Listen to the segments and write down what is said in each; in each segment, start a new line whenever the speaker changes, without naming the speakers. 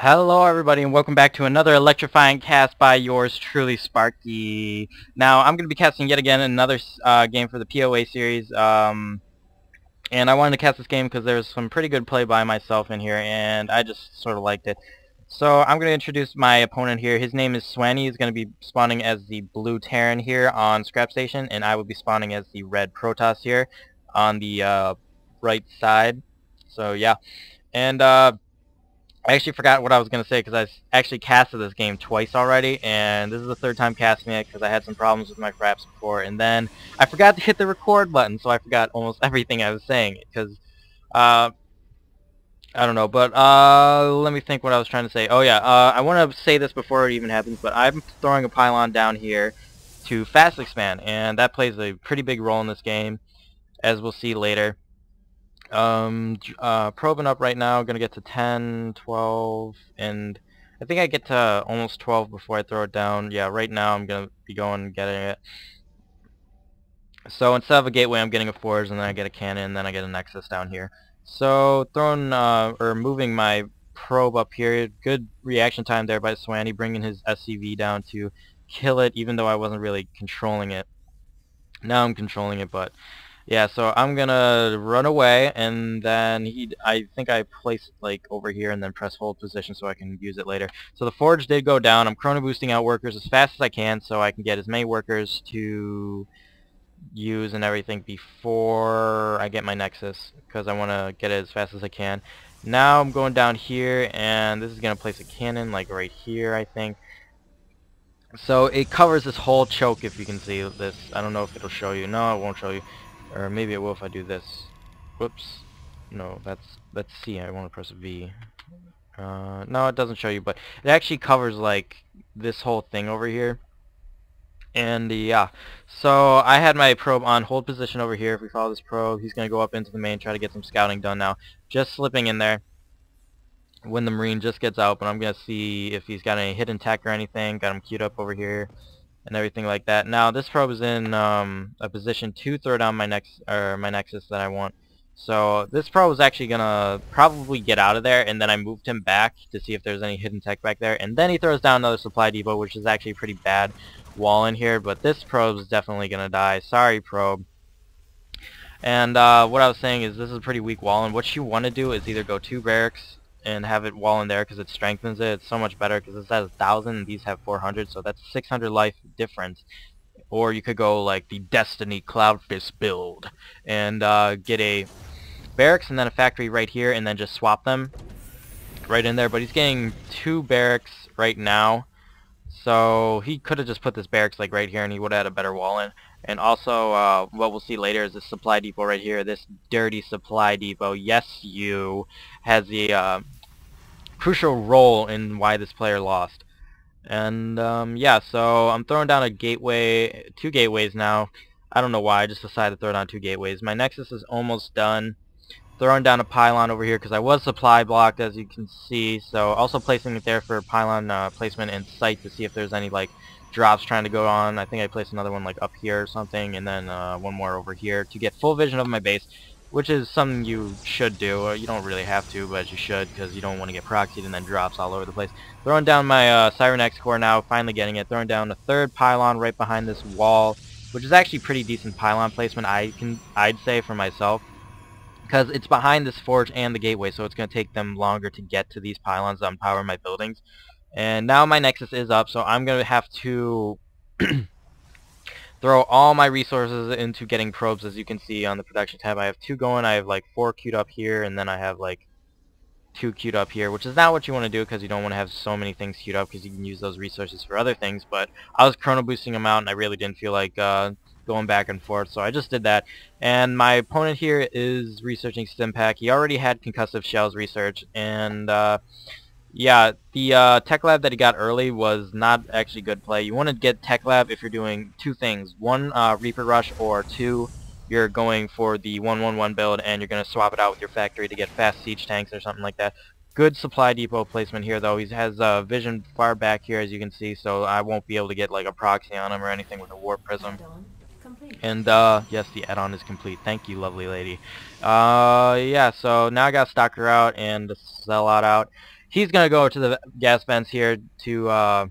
Hello everybody and welcome back to another electrifying cast by yours truly, Sparky. Now I'm going to be casting yet again another game for the PoA series, and I wanted to cast this game because there's some pretty good play by myself in here and I just sort of liked it. So I'm going to introduce my opponent here. His name is Swany. He's going to be spawning as the blue Terran here on Scrap Station, and I will be spawning as the red Protoss here on the right side. So yeah, and I actually forgot what I was going to say because actually casted this game twice already, and this is the third time casting it because I had some problems with my fraps before, and then I forgot to hit the record button, so I forgot almost everything I was saying because, uh, I don't know, but let me think what I was trying to say. Oh yeah, I want to say this before it even happens, but I'm throwing a pylon down here to fast expand, and that plays a pretty big role in this game, as we'll see later. Probing up right now, gonna get to 10, 12, and I think I get to almost 12 before I throw it down. Yeah, right now I'm gonna be going and getting it. So instead of a gateway, I'm getting a forge, and then I get a cannon, and then I get a nexus down here. So throwing, or moving my probe up here, good reaction time there by Swany, bringing his SCV down to kill it, even though I wasn't really controlling it. Now I'm controlling it, but yeah, so I'm gonna run away, and then I think I placed like over here and then press hold position so I can use it later. So the forge did go down. I'm chrono boosting out workers as fast as I can so I can get as many workers to use and everything before I get my nexus, because I want to get it as fast as I can. Now I'm going down here, and this is gonna place a cannon like right here, I think. So it covers this whole choke, if you can see this. I don't know if it'll show you. No, it won't show you. Or maybe it will if I do this. Whoops. No, that's C. I want to press V. No, it doesn't show you, but it actually covers like this whole thing over here. And yeah, so I had my probe on hold position over here. If we follow this probe, he's going to go up into the main, try to get some scouting done now. Just slipping in there when the Marine just gets out, but I'm going to see if he's got any hidden tech or anything. Got him queued up over here and everything like that. Now this probe is in a position to throw down my nexus that I want. So this probe is actually gonna probably get out of there, and then I moved him back to see if there's any hidden tech back there, and then he throws down another supply depot, which is actually a pretty bad wall in here, but this probe is definitely gonna die. Sorry, probe. And what I was saying is this is a pretty weak wall, and what you want to do is either go 2 barracks and have it wall in there because it strengthens it. It's so much better because this has 1,000 and these have 400, so that's 600 life difference. Or you could go like the Destiny Cloudfist build and get a barracks and then a factory right here and then just swap them right in there. But he's getting 2 barracks right now, so he could have just put this barracks like right here and he would have had a better wall in. And also, what we'll see later is this supply depot right here, this dirty supply depot, yes you, has the crucial role in why this player lost. And yeah, so I'm throwing down a gateway, 2 gateways now. I don't know why, I just decided to throw down 2 gateways. My nexus is almost done. Throwing down a pylon over here because I was supply blocked, as you can see. So also placing it there for pylon placement and sight to see if there's any like drops trying to go on. I think I placed another one like up here or something, and then one more over here to get full vision of my base, which is something you should do. You don't really have to, but you should, because you don't want to get proxied and then drops all over the place. Throwing down my Siren X core now, finally getting it. Throwing down a 3rd pylon right behind this wall, which is actually pretty decent pylon placement, I'd say for myself, because it's behind this forge and the gateway, so it's going to take them longer to get to these pylons that power my buildings. And now my nexus is up, so I'm going to have to throw all my resources into getting probes. As you can see on the production tab, I have 2 going. I have like 4 queued up here, and then I have like 2 queued up here, which is not what you want to do because you don't want to have so many things queued up because you can use those resources for other things. But I was chrono boosting them out, and I really didn't feel like going back and forth, so I just did that. And my opponent here is researching Stimpack. He already had concussive shells research, and yeah, the tech lab that he got early was not actually good play. You want to get tech lab if you're doing 2 things: 1, Reaper Rush, or 2, you're going for the 1-1-1 build and you're going to swap it out with your factory to get fast siege tanks or something like that. Good supply depot placement here, though. He has vision far back here, as you can see, so I won't be able to get like a proxy on him or anything with a warp prism. And yes, the add-on is complete. Thank you, lovely lady. Yeah, so now I got Stalker out and the Sellout out. he's going to go to the gas vents here to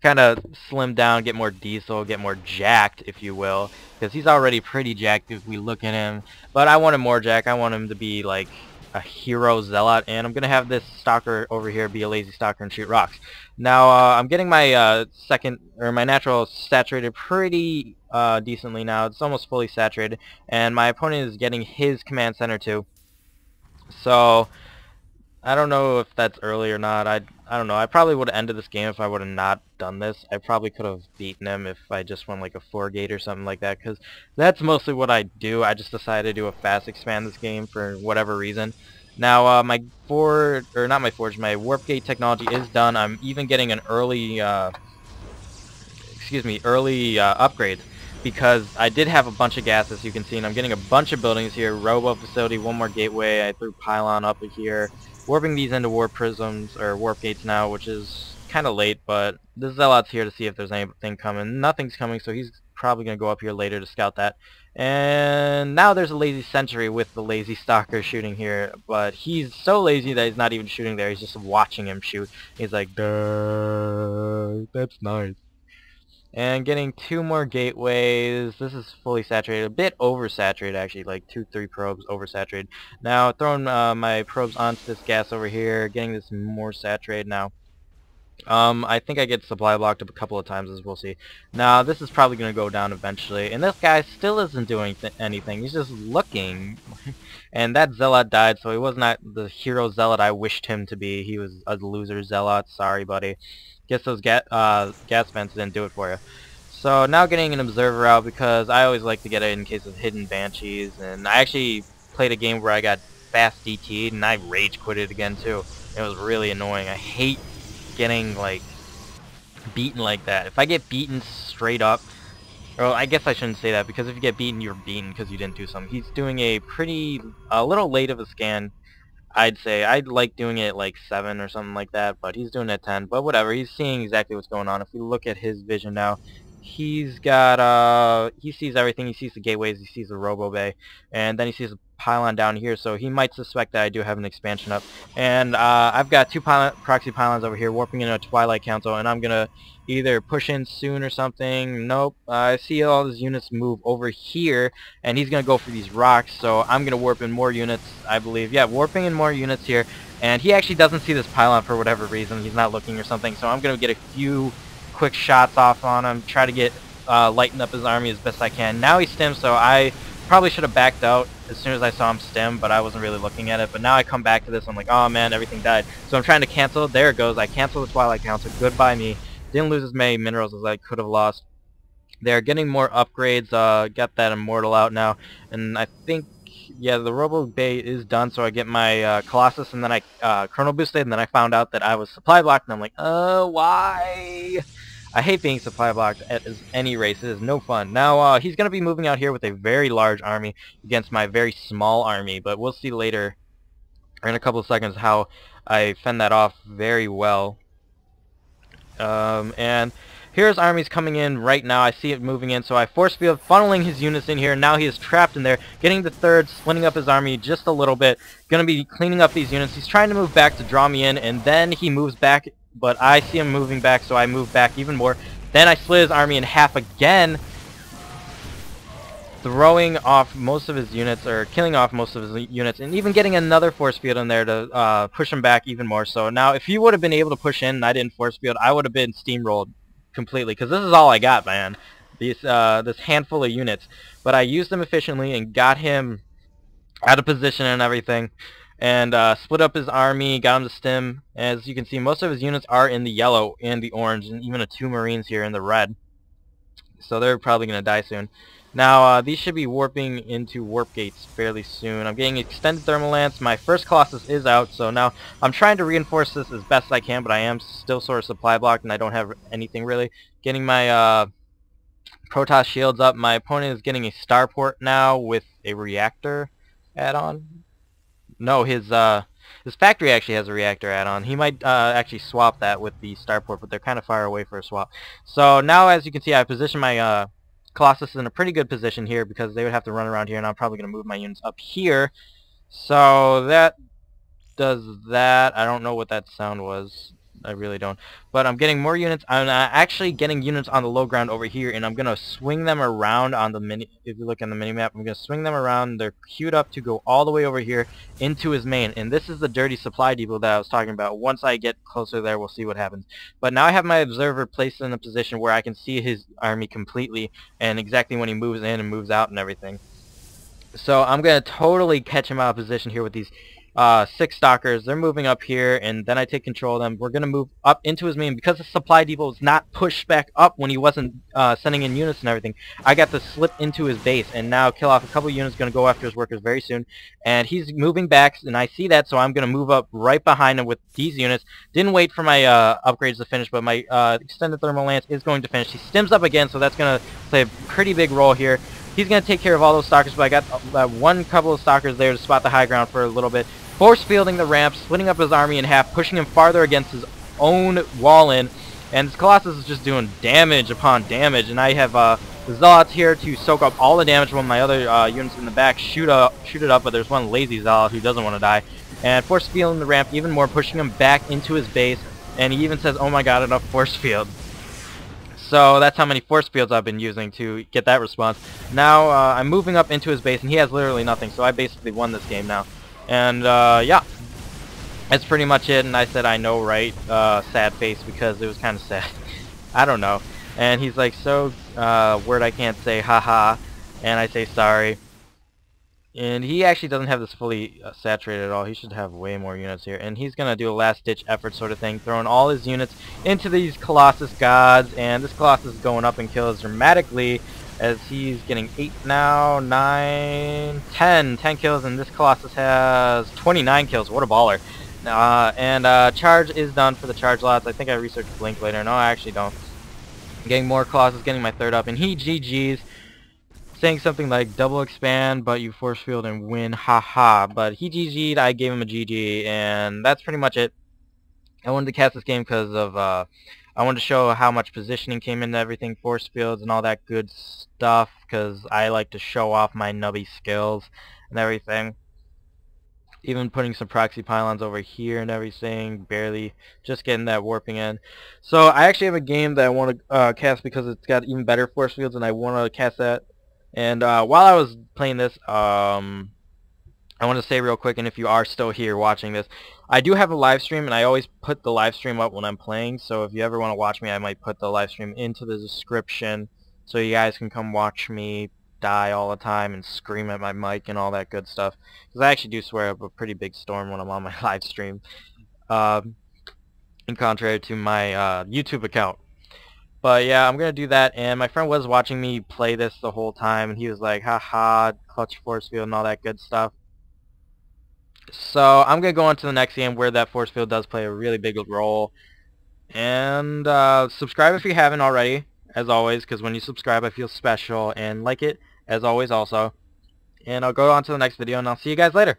kind of slim down, get more diesel, get more jacked, if you will, because he's already pretty jacked if we look at him. But I want him more jacked. I want him to be like a hero zealot, and I'm gonna have this stalker over here be a lazy stalker and shoot rocks. Now I'm getting my my natural saturated pretty decently now. It's almost fully saturated, and my opponent is getting his command center too. So I don't know if that's early or not. I don't know. I probably would have ended this game if I would have not done this. I probably could have beaten him if I just won like a 4-gate or something like that, because that's mostly what I do. I just decided to do a fast expand this game for whatever reason. Now my my warp gate technology is done. I'm even getting an early upgrades, because I did have a bunch of gas, as you can see, and I'm getting a bunch of buildings here. Robo facility, one more gateway. I threw pylon up here, warping these into warp prisms or warp gates now, which is kind of late, but the zealot's here to see if there's anything coming. Nothing's coming, so he's probably going to go up here later to scout that. And now there's a lazy sentry with the lazy stalker shooting here, but he's so lazy that he's not even shooting there. He's just watching him shoot. He's like, duh, that's nice. And getting 2 more gateways. This is fully saturated, a bit oversaturated actually, like 2-3 probes oversaturated. Now throwing my probes onto this gas over here, getting this more saturated now. I think I get supply blocked up a couple of times, as we'll see. Now this is probably going to go down eventually, and this guy still isn't doing anything. He's just looking. And that zealot died, so he was not the hero zealot I wished him to be. He was a loser zealot. Sorry, buddy. Guess those gas vents didn't do it for you. So now getting an observer out, because I always like to get it in case of hidden banshees. And I actually played a game where I got fast DT'd, and I rage quitted again too. It was really annoying. I hate getting like beaten like that. If I get beaten straight up, well, I guess I shouldn't say that, because if you get beaten, you're beaten because you didn't do something. He's doing a little late of a scan, I'd say. I'd like doing it like 7 or something like that, but he's doing it 10. But whatever, he's seeing exactly what's going on. If we look at his vision now, he's got, he sees everything. He sees the gateways, he sees the robo bay, and then he sees a pylon down here, so he might suspect that I do have an expansion up. And I've got 2 proxy pylons over here warping into a Twilight Council, and I'm gonna either push in soon or something. Nope. I see all his units move over here, and he's gonna go for these rocks, so I'm gonna warp in more units, I believe. Yeah, warping in more units here, and he actually doesn't see this pylon for whatever reason. He's not looking or something, so I'm gonna get a few quick shots off on him, try to get lighten up his army as best I can. Now he's stemmed, so I probably should have backed out as soon as I saw him stem, but I wasn't really looking at it. But now I come back to this, I'm like, oh man, everything died. So I'm trying to cancel. There it goes. I canceled the Twilight Council. Goodbye me. Didn't lose as many minerals as I could have lost. They're getting more upgrades. Got that Immortal out now. And I think, yeah, the Robo Bay is done, so I get my Colossus, and then I Chrono Boosted, and then I found out that I was supply blocked, and I'm like, why? I hate being supply blocked at any race. It is no fun. Now, he's going to be moving out here with a very large army against my very small army, but we'll see later, or in a couple of seconds, how I fend that off very well. And here's armies coming in right now. I see it moving in, so I force field, funneling his units in here. Now he is trapped in there, getting the third, splitting up his army just a little bit. Going to be cleaning up these units. He's trying to move back to draw me in, and then he moves back, but I see him moving back, so I move back even more. Then I split his army in half again, throwing off most of his units, or killing off most of his units, and even getting another force field in there to push him back even more. So now, if he would have been able to push in and I didn't force field, I would have been steamrolled completely, because this is all I got, man. This handful of units. But I used them efficiently and got him out of position and everything, and split up his army, got him to stem. As you can see, most of his units are in the yellow and the orange, and even 2 Marines here in the red. So they're probably going to die soon. Now, these should be warping into warp gates fairly soon. I'm getting extended thermal lance. My first Colossus is out, so now I'm trying to reinforce this as best I can, but I am still sort of supply blocked, and I don't have anything really. Getting my Protoss shields up. My opponent is getting a starport now with a reactor add-on. No, his factory actually has a reactor add-on. He might actually swap that with the starport, but they're kind of far away for a swap. So now, as you can see, I've positioned my Colossus is in a pretty good position here, because they would have to run around here, and I'm probably going to move my units up here. So that does that. I don't know what that sound was. I really don't. But I'm getting more units. I'm actually getting units on the low ground over here, and I'm going to swing them around on the mini... If you look on the mini-map, I'm going to swing them around. They're queued up to go all the way over here into his main. And this is the dirty supply depot that I was talking about. Once I get closer there, we'll see what happens. But now I have my observer placed in a position where I can see his army completely and exactly when he moves in and moves out and everything. So I'm going to totally catch him out of position here with these 6 stalkers. They're moving up here, and then I take control of them. We're going to move up into his main. Because the supply depot was not pushed back up when he wasn't sending in units and everything, I got to slip into his base and now kill off a couple units. Going to go after his workers very soon. And he's moving back, and I see that, so I'm going to move up right behind him with these units. Didn't wait for my upgrades to finish, but my extended thermal lance is going to finish. He stims up again, so that's going to play a pretty big role here. He's going to take care of all those stalkers, but I got one couple of stalkers there to spot the high ground for a little bit. Force fielding the ramp, splitting up his army in half, pushing him farther against his own wall in. And this Colossus is just doing damage upon damage. And I have the Zealots here to soak up all the damage when my other units in the back shoot it up. But there's one lazy Zealot who doesn't want to die. And force fielding the ramp even more, pushing him back into his base. And he even says, "Oh my god, enough force field." So that's how many force fields I've been using to get that response. Now I'm moving up into his base, and he has literally nothing, so I basically won this game now. And yeah, that's pretty much it. And I said, "I know, right?" Sad face, because it was kind of sad. I don't know. And he's like, "So, word I can't say, haha." And I say, "Sorry." And he actually doesn't have this fully saturated at all. He should have way more units here. And he's going to do a last-ditch effort sort of thing, throwing all his units into these Colossus gods. And this Colossus is going up in kills dramatically as he's getting 8 now, 9, 10 kills. And this Colossus has 29 kills. What a baller. Charge is done for the charge lots. I think I researched Blink later. No, I actually don't. Getting more Colossus, getting my 3rd up. And he GG's. Saying something like double expand, but you force field and win, haha. But he GG'd, I gave him a GG, and that's pretty much it. I wanted to cast this game because of, I wanted to show how much positioning came into everything, force fields and all that good stuff, because I like to show off my nubby skills and everything. Even putting some proxy pylons over here and everything, barely just getting that warping in. So I actually have a game that I want to cast because it's got even better force fields, and I want to cast that. And while I was playing this, I want to say real quick, and if you are still here watching this, I do have a live stream, and I always put the live stream up when I'm playing, so if you ever want to watch me, I might put the live stream into the description, so you guys can come watch me die all the time and scream at my mic and all that good stuff, because I actually do swear up a pretty big storm when I'm on my live stream, in contrary to my YouTube account. But yeah, I'm going to do that, and my friend was watching me play this the whole time, and he was like, haha, clutch force field and all that good stuff. So I'm going to go on to the next game where that force field does play a really big role. And subscribe if you haven't already, as always, because when you subscribe I feel special, and like it, as always also. And I'll go on to the next video, and I'll see you guys later.